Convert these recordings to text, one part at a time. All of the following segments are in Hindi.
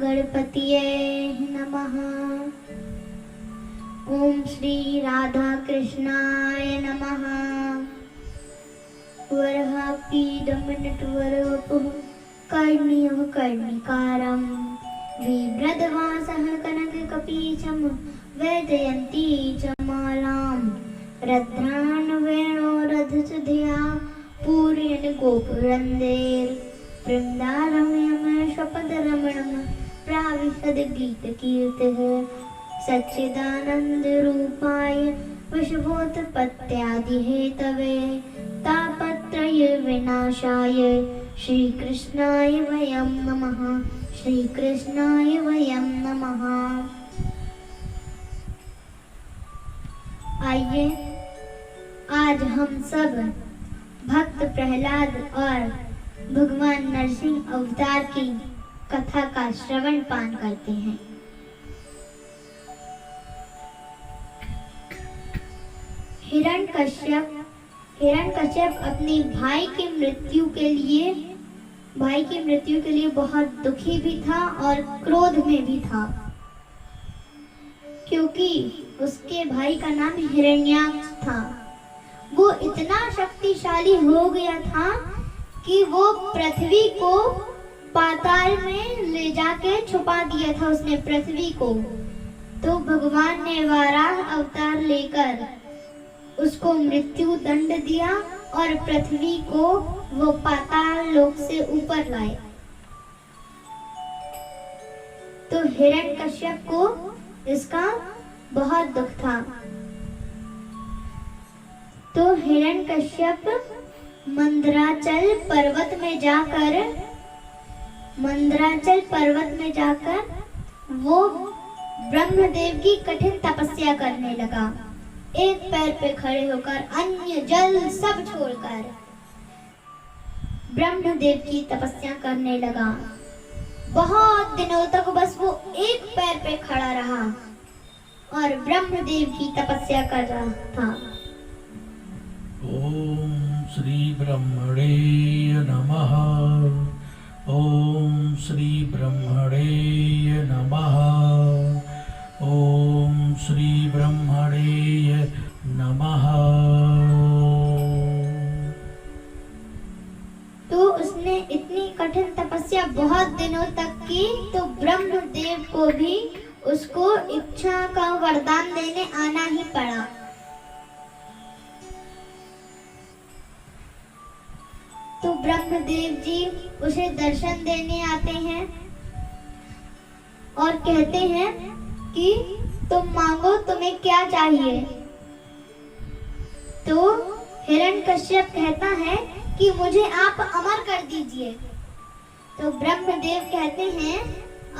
गणपतये नमः। ओम श्री राधा कृष्णाय नमः। वरहापीडमनटवरवपुः कर्णियः कर्णिकारं बिभ्रद्वासः कनककपीशं वैजयन्ती च मालां रध्रान् वेणोरधसुधिया पूरयन् गोपुरन्दैर् वृन्दारम्यमशपदरमणं प्राविशद्गीतकीर्तिः सच्चिदानन्दरूपाय विश्वोत्पत्त्यादिहेतवे तापत्रय विनाशाय श्रीकृष्णाय वयं नमः। श्रीकृष्णाय वयं नमः। आइए आज हम सब भक्त प्रहलाद और भगवान नरसिंह अवतार की कथा का श्रवण पान करते हैं। हिरण्यकश्यप अपने भाई की मृत्यु के लिए बहुत दुखी भी था और क्रोध में भी था, क्योंकि उसके भाई का नाम हिरण्याक्ष था। वो इतना शक्तिशाली हो गया था कि वो पृथ्वी को पाताल में ले जाके छुपा दिया था उसने पृथ्वी को। तो भगवान ने वाराह अवतार लेकर उसको मृत्यु दंड दिया और पृथ्वी को वो पाताल लोक से ऊपर लाए। तो हिरण्यकश्यप को इसका बहुत दुख था। तो हिरण्यकश्यप मंदराचल पर्वत में जाकर वो ब्रह्मदेव की कठिन तपस्या करने लगा। एक पैर पे खड़े होकर अन्य जल सब छोड़कर ब्रह्मदेव की तपस्या करने लगा। बहुत दिनों तक बस वो एक पैर पे खड़ा रहा और ब्रह्मदेव की तपस्या कर रहा था। ओम श्री ब्रह्मणे नमः। ओम श्री ब्रह्मणे नमः। ओम श्री ब्रह्मणे नमः। तो उसने इतनी कठिन तपस्या बहुत दिनों तक की, तो ब्रह्मदेव को भी उसको इच्छा का वरदान देने आना ही पड़ा। तो ब्रह्मदेव जी उसे दर्शन देने आते हैं और कहते हैं कि तुम मांगो, तुम्हें क्या चाहिए। तो हिरण्यकश्यप कहता है कि मुझे आप अमर कर दीजिए। तो ब्रह्मदेव कहते हैं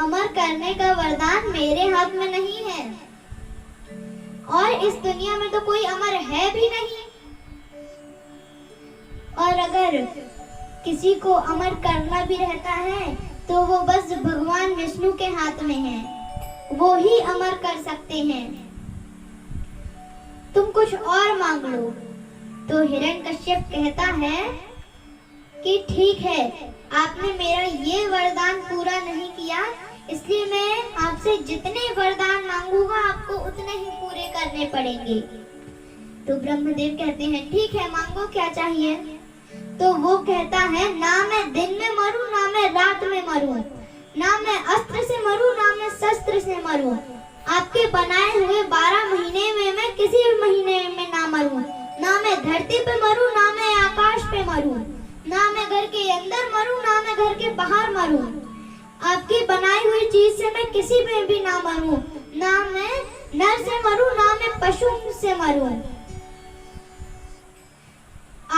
अमर करने का वरदान मेरे हाथ में नहीं है और इस दुनिया में तो कोई अमर है भी नहीं। और अगर किसी को अमर करना भी रहता है तो वो बस भगवान विष्णु के हाथ में है, वो ही अमर कर सकते हैं। तुम कुछ और मांग लो। तो हिरण्यकश्यप कहता है कि ठीक है, आपने मेरा ये वरदान पूरा नहीं किया, इसलिए मैं आपसे जितने वरदान मांगूंगा आपको उतने ही पूरे करने पड़ेंगे। तो ब्रह्मदेव कहते हैं ठीक है, मांगो, क्या चाहिए। तो वो कहता है ना मैं दिन में मरूं, ना मैं रात में मरूं, ना मैं अस्त्र से मरूं, ना मैं शस्त्र से मरूं। आपके बनाए हुए 12 महीने में मैं किसी भी महीने में ना मरूं। ना मैं धरती पे मरूं, ना मैं आकाश पे मरूं, ना मैं घर के अंदर मरूं, ना मैं घर के बाहर मरूं। आपकी बनाई हुई चीज से मैं किसी में भी ना मरूं। ना मैं नर से मरूं, ना मैं पशु से मरूं।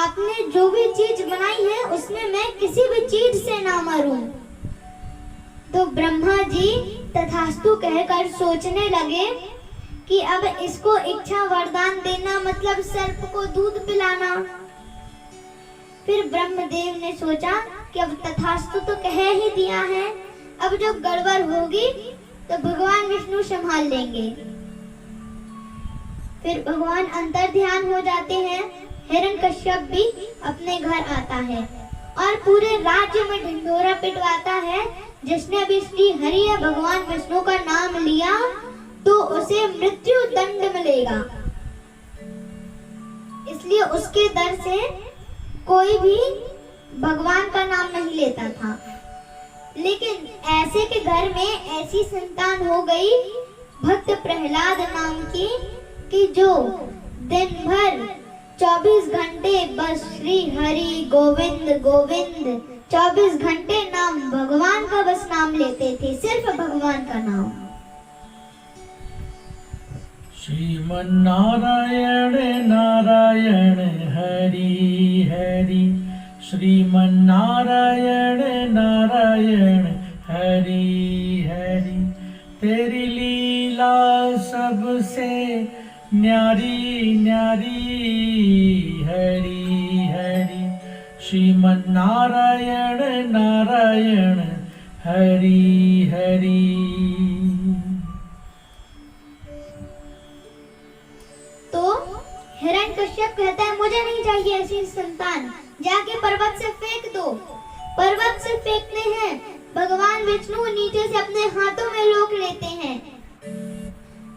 आपने जो भी चीज बनाई है उसमें मैं किसी भी चीज से ना मरूं। तो ब्रह्मा जी तथास्तु कहकर सोचने लगे कि अब इसको इच्छा वरदान देना मतलब सर्प को दूध पिलाना। फिर ब्रह्मदेव ने सोचा कि अब तथास्तु तो कह ही दिया है, अब जो गड़बड़ होगी तो भगवान विष्णु संभाल लेंगे। फिर भगवान अंतर ध्यान हो जाते हैं। हिरण्यकश्यप भी अपने घर आता है और पूरे राज्य में ढिंढोरा पिटवाता है जिसने भी श्री हरि या भगवान विष्णु का नाम लिया तो उसे मृत्यु दंड मिलेगा। इसलिए उसके दर से कोई भी भगवान का नाम नहीं लेता था। लेकिन ऐसे के घर में ऐसी संतान हो गई भक्त प्रहलाद नाम की कि जो दिन भर 24 घंटे बस श्री हरि गोविंद गोविंद 24 घंटे नाम भगवान का बस नाम लेते थे, सिर्फ भगवान का नाम। श्रीमन्नारायण नारायण हरि हरि, श्रीमन्नारायण नारायण हरि हरि। तेरी लीला सबसे न्यारी न्यारी हरि हरि, श्रीमन्नारायण नारायण हरि हरि। तो हिरण्यकश्यप कहता है मुझे नहीं चाहिए ऐसी संतान, जाके पर्वत से फेंक दो। पर्वत से फेंकते हैं, भगवान विष्णु नीचे से अपने हाथों में रोक लेते हैं,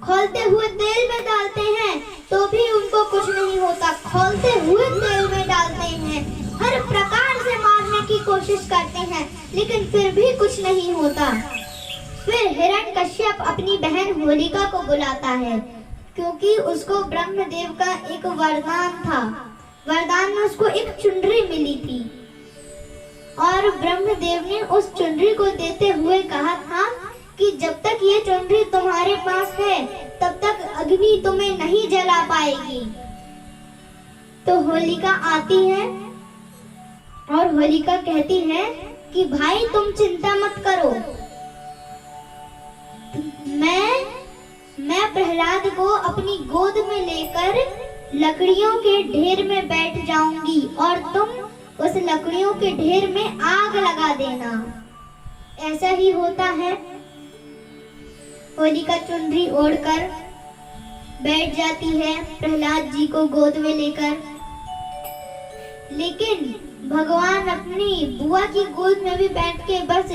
खोलते हुए तेल में डालते हैं तो भी उनको कुछ नहीं होता। खोलते हुए तेल में डालते हैं, हर प्रकार से मारने की कोशिश करते हैं, लेकिन फिर भी कुछ नहीं होता। फिर हिरण्यकश्यप अपनी बहन होलिका को बुलाता है, क्योंकि उसको ब्रह्मदेव का एक वरदान था। वरदान में उसको एक चुनरी मिली थी और ब्रह्मदेव ने उस चुनरी को देते हुए कहा था कि जब तक ये चुनरी तुम्हारे पास है तब तक अग्नि तुम्हें नहीं जला पाएगी। तो होलिका आती है और होलिका कहती है कि भाई तुम चिंता मत करो, मैं प्रहलाद को अपनी गोद में लेकर लकड़ियों के ढेर में बैठ जाऊंगी और तुम उस लकड़ियों के ढेर में आग लगा देना। ऐसा ही होता है। होलिका चुनरी ओढ़कर बैठ जाती है प्रहलाद जी को गोद में लेकर, लेकिन भगवान अपनी बुआ की गोद में भी बैठ के बस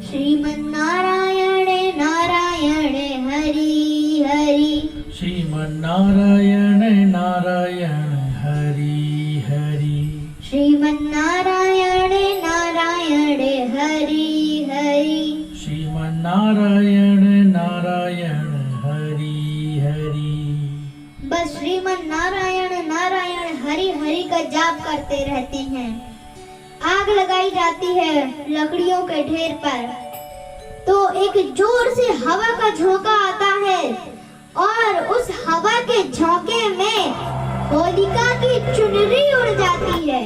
श्रीमन्नारायण नारायण हरि हरि, श्रीमन्नारायण नारायण हरि हरि, श्रीमन्नारायण नारायण हरि हरि, श्रीमन्नारायण नारायण हरि हरि। बस श्रीमन्नारायण नारायण हरि हरि का जाप करते रहते हैं। आग लगाई जाती है लकड़ियों के ढेर पर, तो एक जोर से हवा का झोंका आता है और उस हवा के झोंके में होलिका की चुनरी उड़ जाती है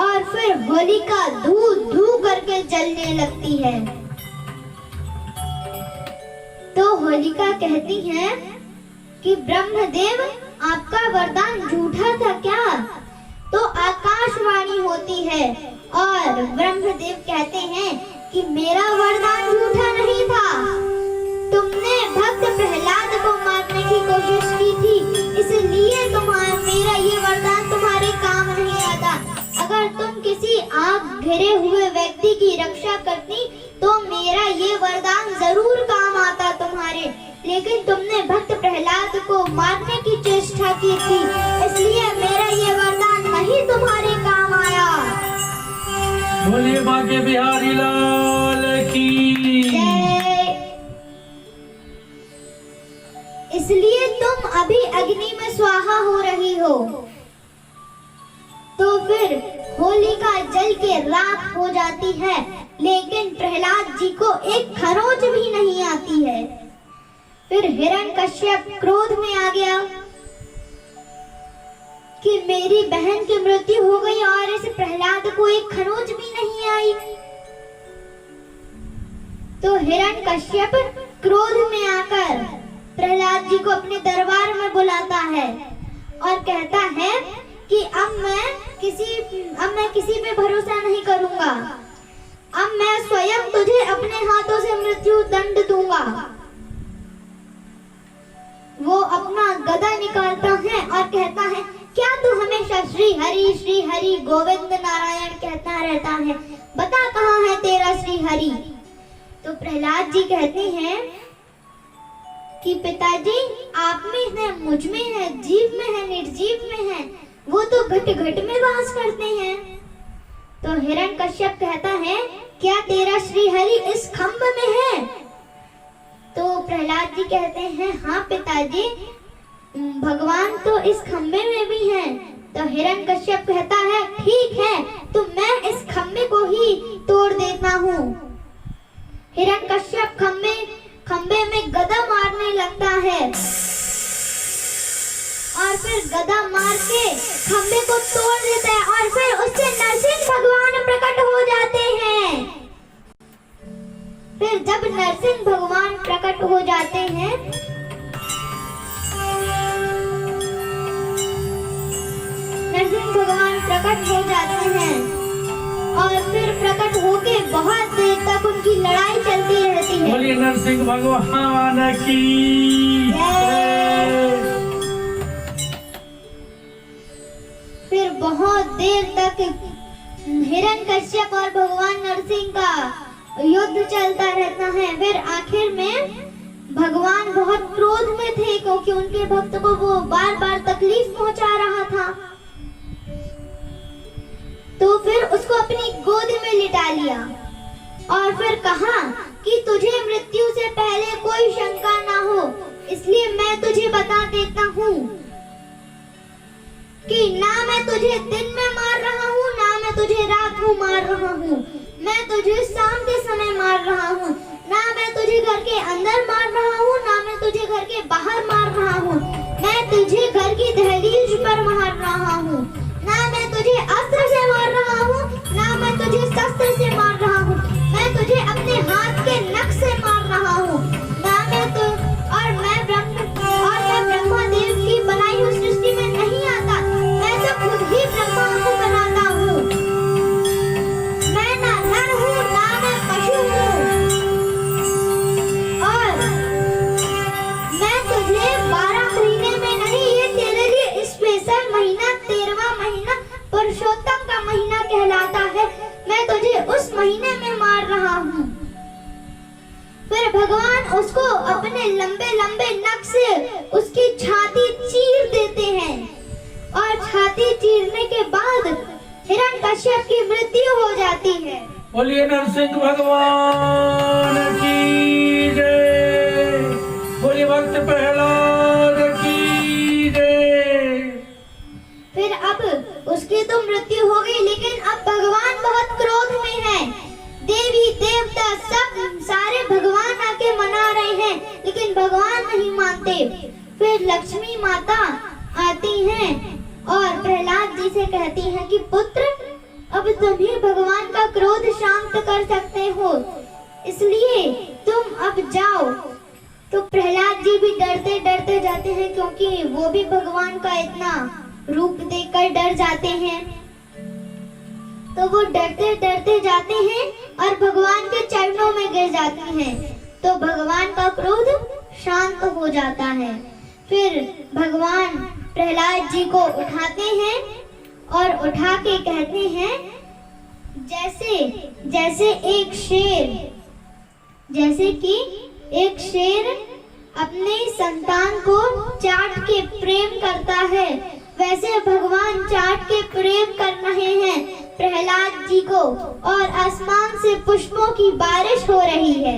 और फिर होलिका धू धू करके जलने लगती है। तो होलिका कहती है कि ब्रह्मदेव आपका वरदान झूठा था क्या? तो आकाशवाणी होती है और ब्रह्मदेव कहते हैं कि मेरा वरदान झूठा नहीं था, तुमने भक्त प्रहलाद को मारने की कोशिश की थी, इसलिए मेरा ये वरदान तुम्हारे काम नहीं आता। अगर तुम किसी आग घिरे हुए व्यक्ति की रक्षा करती तो मेरा ये वरदान जरूर काम आता तुम्हारे, लेकिन तुमने भक्त प्रहलाद को मारने की चेष्टा की थी, इसलिए मेरा ये वरदान नहीं तुम्हारे काम आया। बोलिए बांके बिहारी लाल की जय। इसलिए तुम अभी अग्नि में स्वाहा हो रही हो। तो फिर होलिका जल के राख हो जाती है, लेकिन प्रहलाद जी को एक खरोंच भी नहीं आती है। फिर हिरण्यकश्यप क्रोध में आ गया कि मेरी बहन की मृत्यु हो गई और इस प्रहलाद को एक खरोंच भी नहीं आई। तो हिरण्यकश्यप क्रोध में आकर प्रहलाद जी को अपने दरबार में बुलाता है और कहता है कि अब मैं किसी पे भरोसा नहीं करूंगा, अब मैं स्वयं तुझे अपने हाथों से मृत्यु दंड दूंगा। वो अपना गदा निकालता है और कहता है क्या तू हमेशा श्री हरि गोविंद नारायण कहता रहता है, बता कहाँ है तेरा श्री हरि। तो प्रहलाद जी कहते हैं कि पिताजी आप में है, मुझ में है, जीव में है, निर्जीव में है, वो तो घट घट में वास करते हैं। तो हिरण्यकश्यप कहता है क्या तेरा श्री हरि इस खम्भ में है। तो प्रहलाद जी कहते हैं हाँ पिताजी भगवान तो इस खम्भे में भी हैं। तो हिरण्यकश्यप कहता है ठीक है तो मैं इस खम्भे को ही तोड़ देता हूँ। हिरण्यकश्यप खम्भे में गदा मारने लगता है और फिर गदा मार के खम्भे को तोड़ देता है और फिर उससे नरसिंह भगवान प्रकट हो जाते हैं। फिर जब नरसिंह भगवान प्रकट हो जाते हैं नरसिंह भगवान प्रकट हो जाते हैं और फिर प्रकट होके बहुत देर तक उनकी लड़ाई चलती रहती है। बोलिए नरसिंह भगवान की जय। फिर बहुत देर तक हिरण्यकश्यप और भगवान नरसिंह का युद्ध चलता रहता है। फिर आखिर में भगवान बहुत क्रोध में थे क्योंकि उनके भक्त को वो बार बार तकलीफ पहुंचा रहा था। तो फिर उसको अपनी गोद में लिटा लिया और फिर कहा कि तुझे मृत्यु से पहले कोई शंका ना हो, इसलिए मैं तुझे बता देता हूँ कि ना मैं तुझे दिन में मार रहा हूँ ना मैं तुझे रात को मार रहा हूँ, मैं तुझे शाम के समय मार रहा हूँ, ना मैं तुझे घर के अंदर मार रहा हूँ ना मैं तुझे घर के बाहर मार रहा हूँ, मैं तुझे घर की दहलीज पर मार रहा हूँ, ना मैं तुझे अस्त्र से मार रहा हूँ ना मैं तुझे शस्त्र से मार रहा हूँ, मैं तुझे अपने हाथ के नख से मार रहा हूँ, ना मैं ब्रह्मा देव की बनाई हुई सृष्टि में नहीं आता, मैं तो खुद ही ब्रह्मा को बनाता हूँ, मैं ना नर हूँ ना मैं पशु हूँ और मैं तुझे 12 महीने में नहीं, ये तेरे लिए स्पेशल महीना 13वां महीना पुरुषोत्तम का महीना कहलाता है, मैं तुझे उस महीने में मार रहा हूँ। फिर भगवान उसको अपने लंबे लंबे नख से उसकी छाती चीर देते हैं और छाती चीरने के बाद हिरण्यकश्यप की मृत्यु हो जाती है। बोलिए नरसिंह भगवान की जय। बोलिए भक्त प्रहलाद की जय। फिर अब उसकी तो मृत्यु हो गई लेकिन अब भगवान बहुत क्रोध में है। देवी देवता सब सारे भगवान आके मना रहे हैं लेकिन भगवान नहीं मानते। फिर लक्ष्मी माता आती हैं और प्रहलाद जी से कहती हैं कि पुत्र अब तुम ही भगवान का क्रोध शांत कर सकते हो, इसलिए तुम अब जाओ। तो प्रहलाद जी भी डरते डरते जाते हैं क्योंकि वो भी भगवान का इतना रूप देखकर डर जाते हैं। तो वो डरते डरते जाते हैं और भगवान के चरणों में गिर जाते हैं तो भगवान का क्रोध शांत हो जाता है। फिर भगवान प्रहलाद जी को उठाते हैं और उठा के कहते हैं जैसे कि एक शेर अपने संतान को चाट के प्रेम करता है, वैसे भगवान चाट के प्रेम कर रहे हैं प्रहलाद जी को और आसमान से पुष्पों की बारिश हो रही है।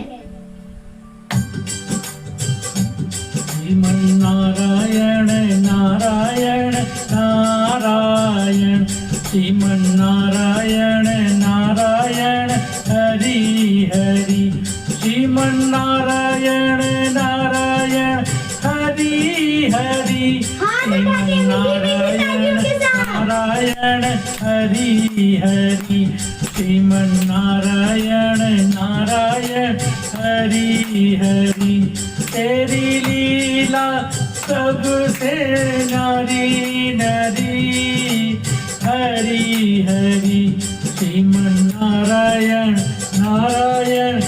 नारायण नारायण नारायण श्रीमन नारायण नारायण हरि हरि श्रीमन नारायण नारायण हरि हरि श्रीमन नारायण नारायण हरि हरि श्रीमन नारायण नारायण हरि हरि तेरी लीला सबसे नारी नरी हरि हरि श्रीमन नारायण नारायण